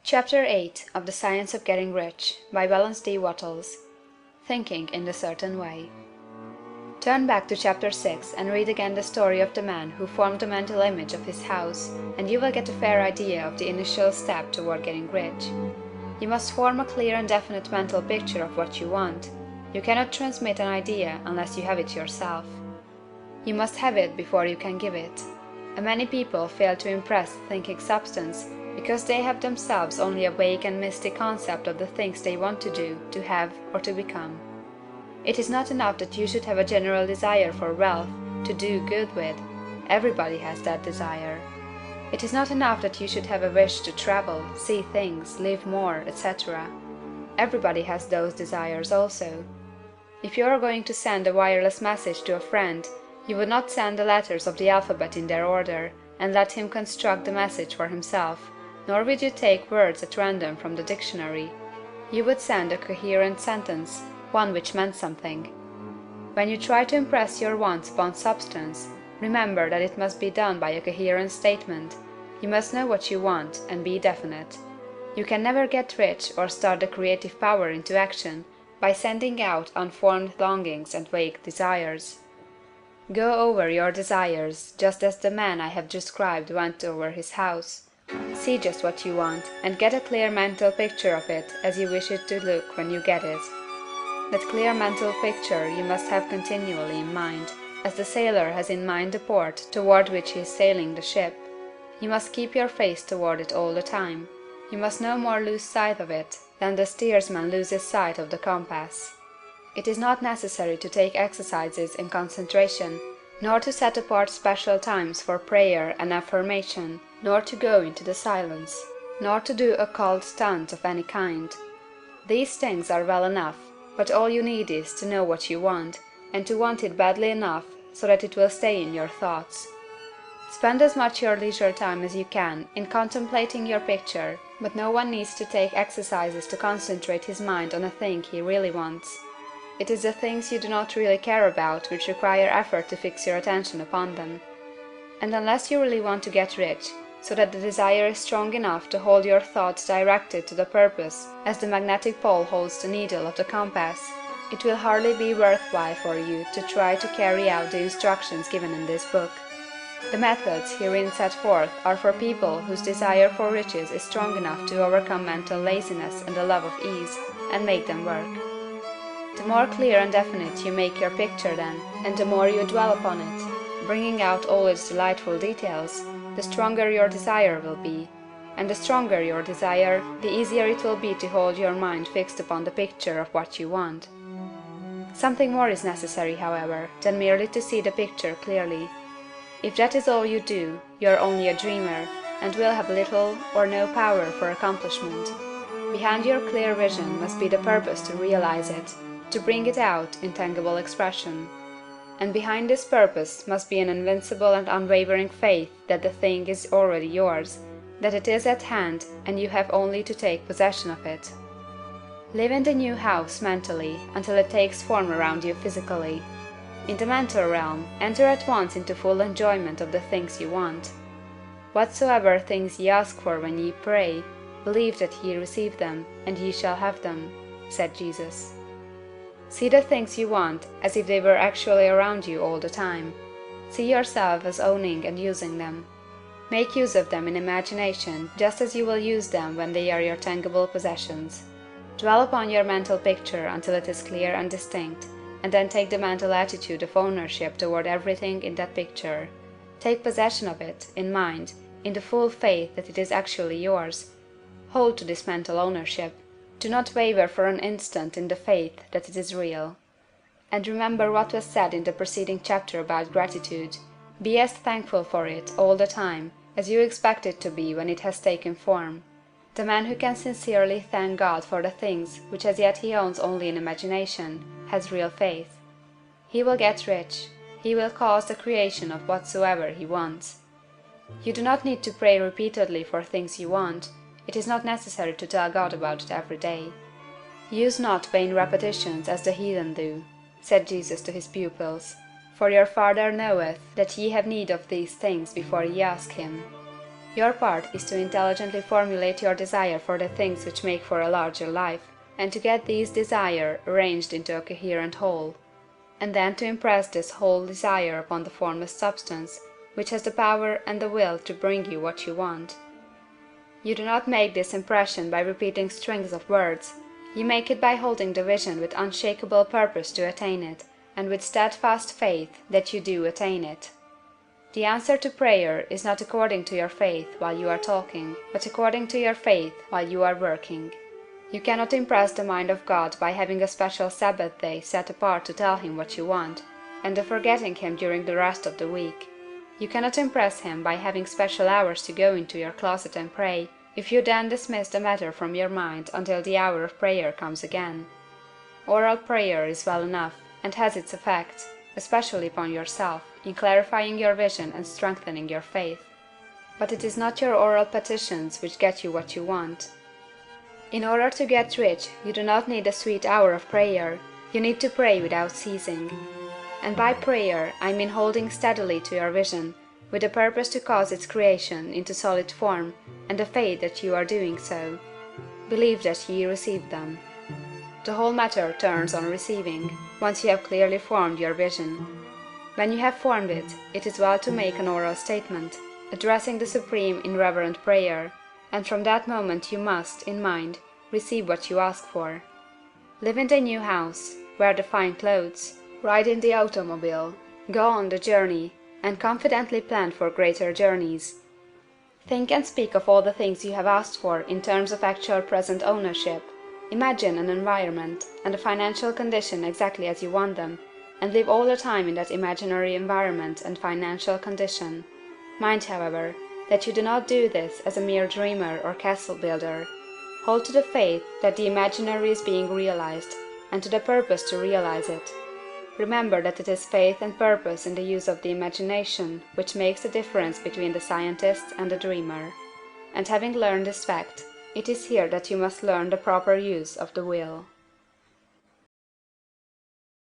Chapter 8 of The Science of Getting Rich by Wallace D. Wattles. Thinking in the Certain Way. Turn back to Chapter 6 and read again the story of the man who formed the mental image of his house, and you will get a fair idea of the initial step toward getting rich. You must form a clear and definite mental picture of what you want. You cannot transmit an idea unless you have it yourself. You must have it before you can give it. And many people fail to impress thinking substance because they have themselves only a vague and misty concept of the things they want to do, to have, or to become. It is not enough that you should have a general desire for wealth, to do good with. Everybody has that desire. It is not enough that you should have a wish to travel, see things, live more, etc. Everybody has those desires also. If you are going to send a wireless message to a friend, you would not send the letters of the alphabet in their order, and let him construct the message for himself, nor would you take words at random from the dictionary. You would send a coherent sentence, one which meant something. When you try to impress your wants upon substance, remember that it must be done by a coherent statement. You must know what you want, and be definite. You can never get rich or start the creative power into action by sending out unformed longings and vague desires. Go over your desires, just as the man I have described went over his house. See just what you want, and get a clear mental picture of it as you wish it to look when you get it. That clear mental picture you must have continually in mind, as the sailor has in mind the port toward which he is sailing the ship. You must keep your face toward it all the time. You must no more lose sight of it than the steersman loses sight of the compass. It is not necessary to take exercises in concentration, nor to set apart special times for prayer and affirmation, nor to go into the silence, nor to do occult stunts of any kind. These things are well enough, but all you need is to know what you want, and to want it badly enough so that it will stay in your thoughts. Spend as much your leisure time as you can in contemplating your picture, but no one needs to take exercises to concentrate his mind on a thing he really wants. It is the things you do not really care about which require effort to fix your attention upon them. And unless you really want to get rich, so that the desire is strong enough to hold your thoughts directed to the purpose as the magnetic pole holds the needle of the compass, it will hardly be worthwhile for you to try to carry out the instructions given in this book. The methods herein set forth are for people whose desire for riches is strong enough to overcome mental laziness and the love of ease, and make them work. The more clear and definite you make your picture then, and the more you dwell upon it, bringing out all its delightful details, the stronger your desire will be, and the stronger your desire, the easier it will be to hold your mind fixed upon the picture of what you want. Something more is necessary, however, than merely to see the picture clearly. If that is all you do, you are only a dreamer, and will have little or no power for accomplishment. Behind your clear vision must be the purpose to realize it, to bring it out in tangible expression. And behind this purpose must be an invincible and unwavering faith that the thing is already yours, that it is at hand and you have only to take possession of it. Live in the new house mentally until it takes form around you physically. In the mental realm, enter at once into full enjoyment of the things you want. Whatsoever things ye ask for when ye pray, believe that ye receive them, and ye shall have them, said Jesus. See the things you want as if they were actually around you all the time. See yourself as owning and using them. Make use of them in imagination just as you will use them when they are your tangible possessions. Dwell upon your mental picture until it is clear and distinct, and then take the mental attitude of ownership toward everything in that picture. Take possession of it, in mind, in the full faith that it is actually yours. Hold to this mental ownership. Do not waver for an instant in the faith that it is real. And remember what was said in the preceding chapter about gratitude. Be as thankful for it all the time as you expect it to be when it has taken form. The man who can sincerely thank God for the things which as yet he owns only in imagination has real faith. He will get rich. He will cause the creation of whatsoever he wants. You do not need to pray repeatedly for things you want. It is not necessary to tell God about it every day. Use not vain repetitions as the heathen do, said Jesus to his pupils, for your Father knoweth that ye have need of these things before ye ask him. Your part is to intelligently formulate your desire for the things which make for a larger life, and to get these desires arranged into a coherent whole, and then to impress this whole desire upon the formless substance, which has the power and the will to bring you what you want. You do not make this impression by repeating strings of words, you make it by holding the vision with unshakable purpose to attain it, and with steadfast faith that you do attain it. The answer to prayer is not according to your faith while you are talking, but according to your faith while you are working. You cannot impress the mind of God by having a special Sabbath day set apart to tell him what you want, and forgetting him during the rest of the week. You cannot impress him by having special hours to go into your closet and pray, if you then dismiss the matter from your mind until the hour of prayer comes again. Oral prayer is well enough, and has its effect, especially upon yourself, in clarifying your vision and strengthening your faith. But it is not your oral petitions which get you what you want. In order to get rich, you do not need a sweet hour of prayer, you need to pray without ceasing. And by prayer I mean holding steadily to your vision, with the purpose to cause its creation into solid form, and the faith that you are doing so. Believe that ye receive them. The whole matter turns on receiving, once you have clearly formed your vision. When you have formed it, it is well to make an oral statement, addressing the Supreme in reverent prayer, and from that moment you must, in mind, receive what you ask for. Live in the new house, wear the fine clothes, ride in the automobile, go on the journey, and confidently plan for greater journeys. Think and speak of all the things you have asked for in terms of actual present ownership. Imagine an environment and a financial condition exactly as you want them, and live all the time in that imaginary environment and financial condition. Mind, however, that you do not do this as a mere dreamer or castle builder. Hold to the faith that the imaginary is being realized, and to the purpose to realize it. Remember that it is faith and purpose in the use of the imagination which makes the difference between the scientist and the dreamer. And having learned this fact, it is here that you must learn the proper use of the will.